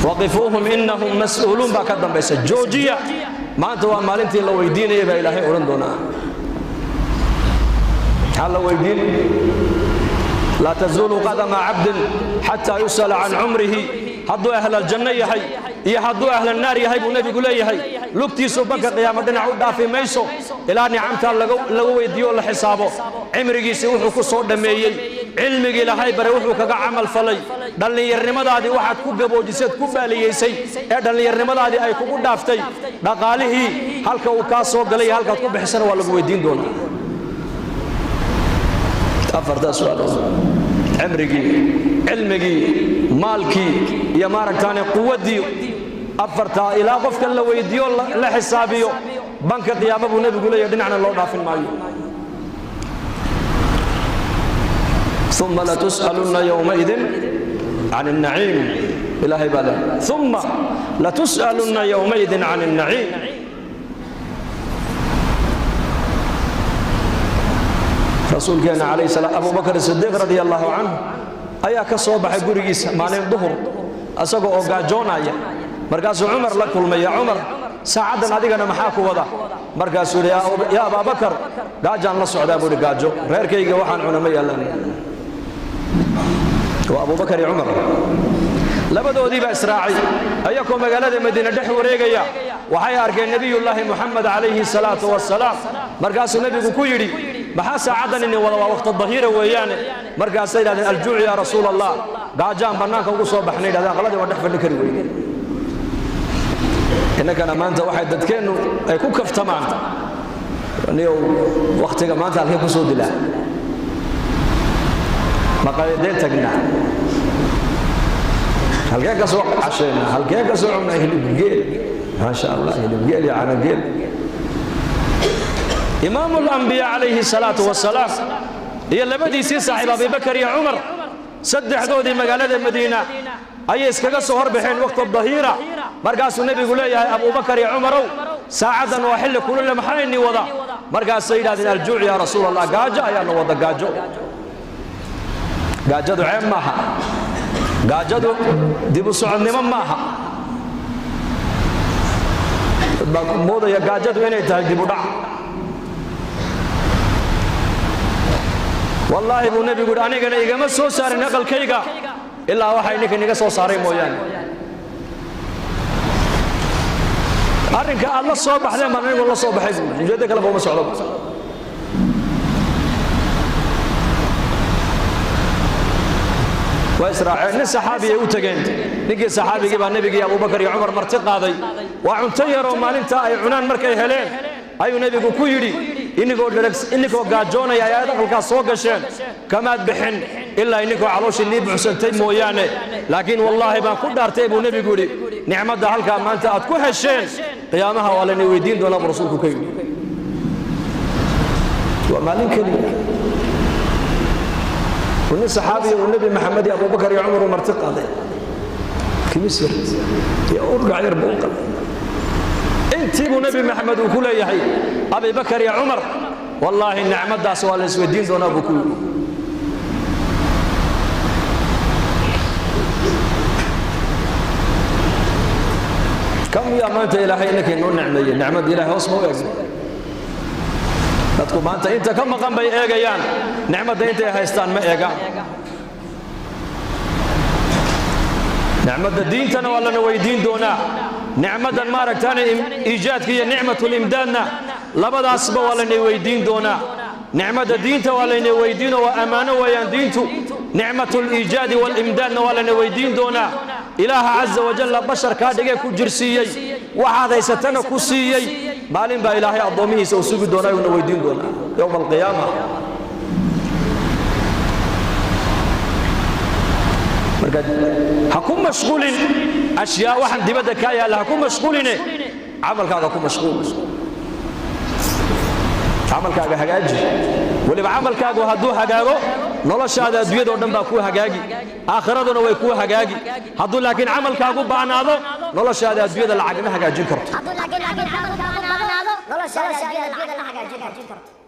waqifuuhum innahum mas'uuluun baa ka dambaysa joojiya maanta waa maalintii la weydiinayay baa ilaahay odhan doonaa maxaa la weydiin laa tazuulu qadama cabdin xataa yus'ala can cumrihi hadduu ahla aljanno yahay iyo hadduu ahla naar yahay buu nebigu leeyahay lugtiisu banka qiyaamo dhinac u dhaafi mayso ilaa nicamtaa lagu weydiiyo la xisaabo cimrigiisii wuxuu ku soo dhammeeyey cilmigii ilaahay bare wuxuu kaga camal falay dhallinyarnimadaadii waxaad ku gaboojiseed ku baaliyeysay ee dhallinyarnimadaadii ay kugu dhaaftay dhaqaalihii halka uu kaa soo galay halkaad ku bixisana waa lagu weydiin doonaa afartaa su'aalood cimrigii cilmigii maalkii iyo maaragtaane quwaddii afartaa ilaa qofkan la weydiiyo la xisaabiyo banka qiyaamo buu nebigu leeyahay dhinacna loo dhaafin maayo ثم لتسألن يومئذ عن النعيم إلهي بالله ثم لتسألن يومئذ عن النعيم رسول كان عليه السلام أبو بكر الصديق رضي الله عنه أيا كصوبح قريس مالين ظهر أسقوا أوجاجونا مركز عمر لكل ما يا عمر ساعدنا هذيك أنا محاكو وضع مركز يا أبا بكر قاجان الله سعد أبو رجاجو غير كي وحن عنما يلنا وأبو بكر عمر لبدو دي بإسراعي أيكم مقالة مدينة دحو ريقيا وحي أركي النبي الله محمد عليه الصلاة والسلام مركز النبي كويري بحاسة عدن إني وقت الظهيرة وياني مركز سيدة الجوع يا رسول الله قاجان بناك وقصوا بحنيد هذا غلط ودحف النكر ويني إنك أنا ما أنت واحد دتكينو يكون كف تمام نيو وقتك ما أنت على كيف صود الله ما قايدين تقنع هل كيف سوق عشينا هل كيف سوقنا يهلب جيل ما شاء الله يهلب جيل يا عنا جيل إمام الأنبياء عليه الصلاة والسلام هي اللي بدي يصير صاحب أبي بكر يا عمر سد حدودي مقالة المدينة أي إسكاك سهر بحين وقت الظهيرة مرقاس النبي يقول يا أبو بكر يا عمر ساعدا وحل كل محايني وضع مرقاس سيدنا الجوع يا رسول الله قاجا يا نوضا قاجو قاجدو عين ماها قاجدو ديبو سعود نمان ماها موضا يا قاجدو إني تهج ديبو دع والله ابو النبي يقول أنا قال إيقا ما سو ساري نقل كيقا إلا وحي نيك نيقا سو ساري مويان أرنك الله صوبح لي مرني والله صوبح جدك لفو مسعود وإسرائيل نس صحابي يوتجين نجي صحابي جاب النبي أبو بكر يا عمر مرتقى ذي وعنتير وما أنت عنان مركي هلين أيو نبي كويري إنكو قاجونا يا دخل كسوق الشين كما بحن إلا إنكو علوش اللي بحسنتين مويانه لكن والله ما كنت أرتيب ونبي يقولي نعمة ده هلك ما أنت أتكوه الشين قيامها ولا نويدين دون برسولك كيو وما لنكني وإن الصحابي والنبي محمد أبو بكر يا عمر ومرتقى ذي كمسر يا أرجع يربوك انت ونبي محمد وكل يحيى أبي بكر يا عمر والله النعمة دا سوال الدين دون أبو كل كم يا ما أنت إلهي إنك إنه نعمة إلهي اسمه ويقول dadku maanta inta ka maqan bay eegayaan nicmada inta ay haystaan ma eega nicmada diintana waa la weydiin doonaa nicmadan maaragtaan iijaadka iyo nicmatul imdaadna labadaasba waa la weydiin doonaa nicmada diinta waa la weydiin oo amaano weeyaan diintu nicmatul iijaadi wal imdaadna waa la weydiin doonaa ilaaha azza wa jalla basharka dhigay ku jirsiiyay waxaad haysatana ku siiyay maalin baa ilaahay adoomihiisa uu sugi doonaa oo weydiin doonaa yawm alqiyaama marka ha ku mashquulin ashyaa waxan dibadda ka yaala ha ku mashquuline amalkaaga ku mashquul amalkaaga hagaaji waliba amalkaagu hadduu hagaago noloshaada adduunyada oo dhan baa ku hagaagi aakhiraduna way ku hagaagi hadduu laakiin amalkaagu baanaado noloshaada adduunyada lacag ma hagaajin karto hadduu laakiin amalkaagu baanaado noloshaada adduunyada lacag ma hagaajin karto